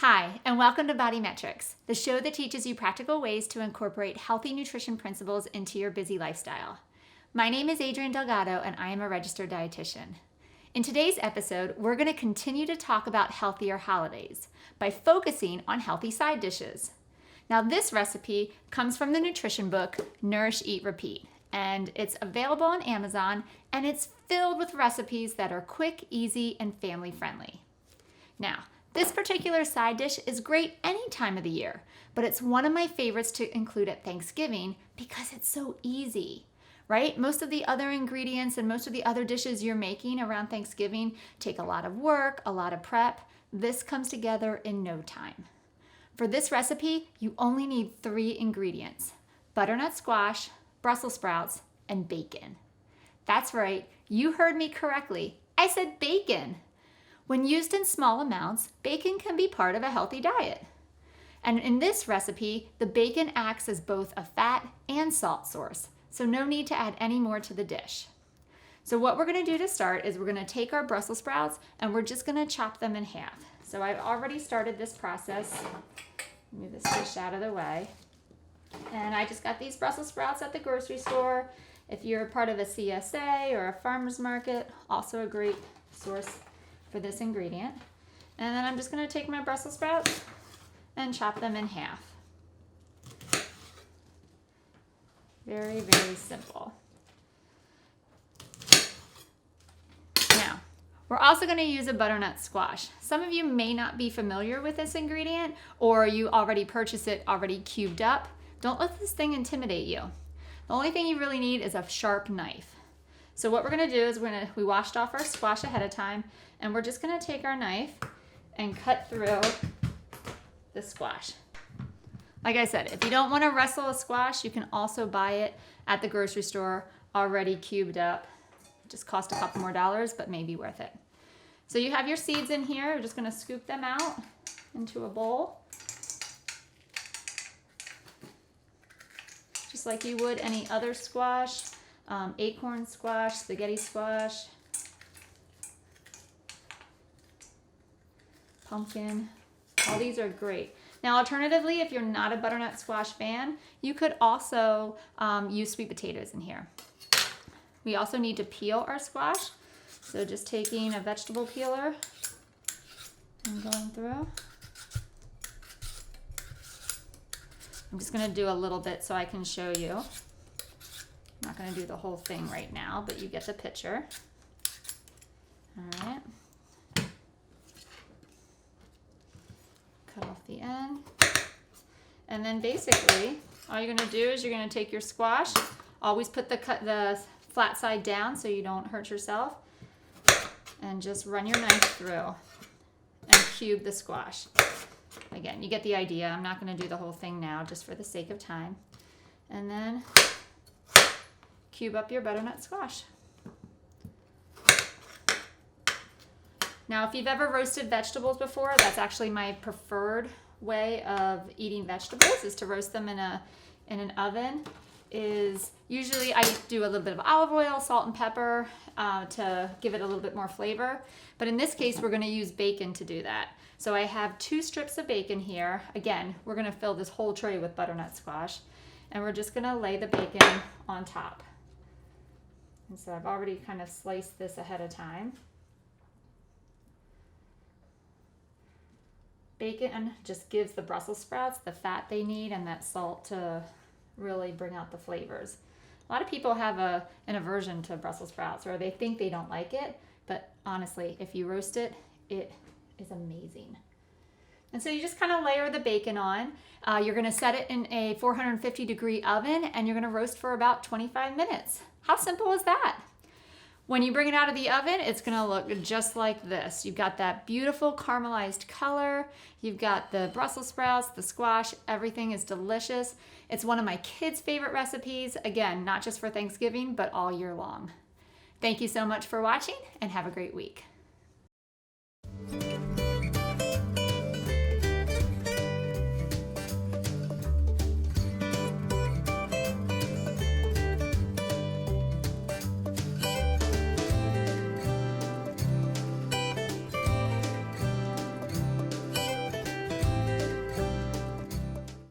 Hi, and welcome to Body Metrix, the show that teaches you practical ways to incorporate healthy nutrition principles into your busy lifestyle. My name is Adrienne Delgado, and I am a registered dietitian. In today's episode, we're going to continue to talk about healthier holidays by focusing on healthy side dishes. Now, this recipe comes from the nutrition book, Nourish, Eat, Repeat, and it's available on Amazon, and it's filled with recipes that are quick, easy, and family-friendly. Now, this particular side dish is great any time of the year, but it's one of my favorites to include at Thanksgiving because it's so easy, right? Most of the other ingredients and most of the other dishes you're making around Thanksgiving take a lot of work, a lot of prep. This comes together in no time. For this recipe, you only need 3 ingredients: butternut squash, Brussels sprouts, and bacon. That's right, you heard me correctly. I said bacon. When used in small amounts, bacon can be part of a healthy diet. And in this recipe, the bacon acts as both a fat and salt source, so no need to add any more to the dish. So what we're going to do to start is we're going to take our Brussels sprouts and we're just going to chop them in half. So I've already started this process. Move this dish out of the way. And I just got these Brussels sprouts at the grocery store. If you're part of a CSA or a farmer's market, also a great source for this ingredient. And then I'm just going to take my Brussels sprouts and chop them in half. Very, very simple. Now, we're also going to use a butternut squash. Some of you may not be familiar with this ingredient, or you already purchase it already cubed up. Don't let this thing intimidate you. The only thing you really need is a sharp knife. So what we're going to do is we washed off our squash ahead of time, and we're just going to take our knife and cut through the squash. Like I said, if you don't want to wrestle a squash, you can also buy it at the grocery store already cubed up. It just cost a couple more dollars, but maybe worth it. So you have your seeds in here. We're just going to scoop them out into a bowl, just like you would any other squash. Acorn squash, spaghetti squash, pumpkin. All these are great. Now, alternatively, if you're not a butternut squash fan, you could also use sweet potatoes in here. We also need to peel our squash. So just taking a vegetable peeler and going through. I'm just going to do a little bit so I can show you. I'm not going to do the whole thing right now, but you get the picture. All right. Cut off the end. And then basically, all you're going to do is you're going to take your squash. Always put the flat side down so you don't hurt yourself. And just run your knife through and cube the squash. Again, you get the idea. I'm not going to do the whole thing now just for the sake of time. And then cube up your butternut squash. Now, if you've ever roasted vegetables before, that's actually my preferred way of eating vegetables, is to roast them in an oven. Usually I do a little bit of olive oil, salt and pepper to give it a little bit more flavor. But in this case, we're going to use bacon to do that. So I have 2 strips of bacon here. Again, we're going to fill this whole tray with butternut squash, and we're just going to lay the bacon on top. And so I've already kind of sliced this ahead of time. Bacon just gives the Brussels sprouts the fat they need and that salt to really bring out the flavors. A lot of people have an aversion to Brussels sprouts, or they think they don't like it, but honestly, if you roast it, it is amazing. And so you just kind of layer the bacon on. You're going to set it in a 450 degree oven, and you're going to roast for about 25 minutes. How simple is that? When you bring it out of the oven, it's going to look just like this. You've got that beautiful caramelized color. You've got the Brussels sprouts, the squash. Everything is delicious. It's one of my kids' favorite recipes. Again, not just for Thanksgiving, but all year long. Thank you so much for watching, and have a great week.